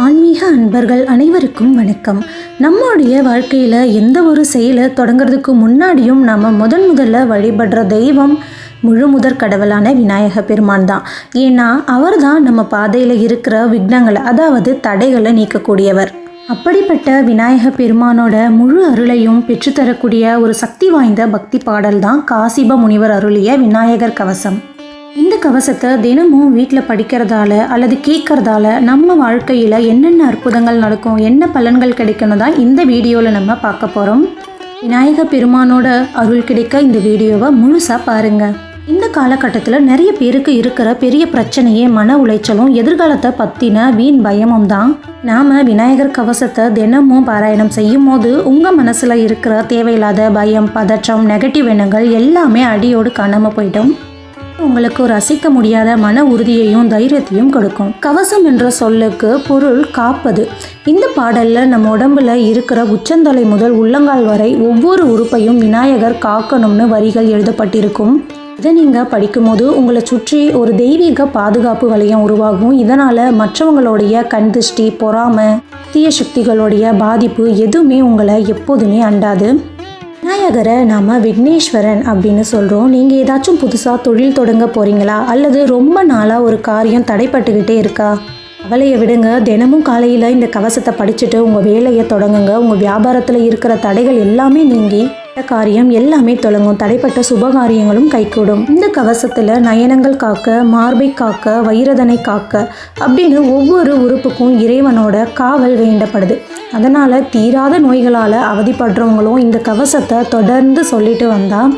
ஆன்மீக அன்பர்கள் அனைவருக்கும் வணக்கம். நம்முடைய வாழ்க்கையில் எந்த ஒரு செயலை தொடங்கிறதுக்கு முன்னாடியும் நம்ம முதல்ல வழிபடுற தெய்வம் முழு முதற் கடவுளான விநாயக பெருமான் தான். ஏன்னா அவர் தான் நம்ம பாதையில் இருக்கிற விக்னங்களை, அதாவது தடைகளை நீக்கக்கூடியவர். அப்படிப்பட்ட விநாயக பெருமானோட முழு அருளையும் பெற்றுத்தரக்கூடிய ஒரு சக்தி வாய்ந்த பக்தி பாடல் தான் காசிப முனிவர் அருளிய விநாயகர் கவசம். இந்த கவசத்தை தினமும் வீட்டில் படிக்கிறதால அல்லது கேட்கறதால நம்ம வாழ்க்கையில் என்னென்ன அற்புதங்கள் நடக்கும், என்ன பலன்கள் கிடைக்கணும் தான் இந்த வீடியோவில் நம்ம பார்க்க போகிறோம். விநாயக பெருமானோட அருள் கிடைக்க இந்த வீடியோவை முழுசாக பாருங்கள். இந்த காலகட்டத்தில் நிறைய பேருக்கு இருக்கிற பெரிய பிரச்சனையே மன உளைச்சலும் எதிர்காலத்தை பற்றின வீண் பயமும் தான். நாம் விநாயகர் கவசத்தை தினமும் பாராயணம் செய்யும் போது உங்கள் மனசில் இருக்கிற தேவையில்லாத பயம், பதற்றம், நெகட்டிவ் எண்ணங்கள் எல்லாமே அடியோடு காணாமல் போயிடும். உங்களுக்கு ஒரு அசைக்க முடியாத மன உறுதியையும் தைரியத்தையும் கொடுக்கும். கவசம் என்ற சொல்லுக்கு பொருள் காப்பது. இந்த பாடலில் நம்ம உடம்புல இருக்கிற உச்சந்தலை முதல் உள்ளங்கால் வரை ஒவ்வொரு உறுப்பையும் விநாயகர் காக்கணும்னு வரிகள் எழுதப்பட்டிருக்கும். இதை நீங்கள் படிக்கும்போது உங்களை சுற்றி ஒரு தெய்வீக பாதுகாப்பு வளையம் உருவாகும். இதனால் மற்றவங்களுடைய கண் திருஷ்டி, பொறாமை, தீய சக்திகளுடைய பாதிப்பு எதுவுமே உங்களை எப்போதுமே அண்டாது. விநாயகரை நாம் விக்னேஸ்வரன் அப்படின்னு சொல்கிறோம். நீங்கள் ஏதாச்சும் புதுசாக தொழில் தொடங்க போகிறீங்களா, அல்லது ரொம்ப நாளாக ஒரு காரியம் தடைப்பட்டுக்கிட்டே இருக்கா? கவலையை விடுங்க. தினமும் காலையில் இந்த கவசத்தை படிச்சுட்டு உங்கள் வேலையை தொடங்குங்க. உங்கள் வியாபாரத்தில் இருக்கிற தடைகள் எல்லாமே நீங்கி காரியம் எல்லாமே தொடங்கும். தடைப்பட்ட சுபகாரியங்களும் கைகூடும். இந்த கவசத்தில் நயனங்கள் காக்க, மார்பை காக்க, வைரதனை காக்க அப்படின்னு ஒவ்வொரு உறுப்புக்கும் இறைவனோட காவல் வேண்டப்படுது. அதனால் தீராத நோய்களால் அவதிப்படுறவங்களும் இந்த கவசத்தை தொடர்ந்து சொல்லிட்டு வந்தால்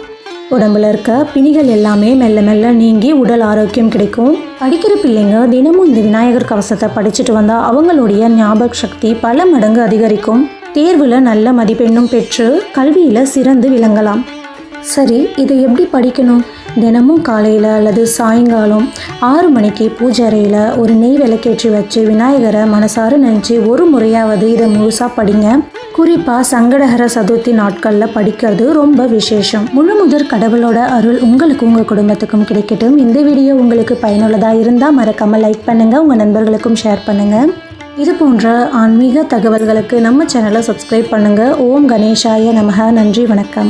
உடம்புல இருக்க பிணிகள் எல்லாமே மெல்ல மெல்ல நீங்கி உடல் ஆரோக்கியம் கிடைக்கும். படிக்கிற பிள்ளைங்க தினமும் இந்த விநாயகர் கவசத்தை படிச்சுட்டு வந்தால் அவங்களுடைய ஞாபக சக்தி பல மடங்கு அதிகரிக்கும். தேர்வில் நல்ல மதிப்பெண்ணும் பெற்று கல்வியில் சிறந்து விளங்கலாம். சரி, இதை எப்படி படிக்கணும்? தினமும் காலையில் அல்லது சாயங்காலம் 6 மணிக்கு பூஜை அறையில் ஒரு நெய் விளக்கேற்றி வச்சு விநாயகரை மனசார நினச்சி ஒரு முறையாவது இதை முழுசாக படிங்க. குறிப்பாக சங்கடஹர சதுர்த்தி நாட்களில் படிக்கிறது ரொம்ப விசேஷம். முழு முதற் கடவுளோட அருள் உங்களுக்கு உங்கள் குடும்பத்துக்கும் கிடைக்கட்டும். இந்த வீடியோ உங்களுக்கு பயனுள்ளதாக இருந்தால் மறக்காமல் லைக் பண்ணுங்கள், உங்கள் நண்பர்களுக்கும் ஷேர் பண்ணுங்கள். இது போன்ற ஆன்மீக தகவல்களுக்கு நம்ம சேனலை சப்ஸ்கிரைப் பண்ணுங்கள். ஓம் கணேஷாய நமஹ. நன்றி, வணக்கம்.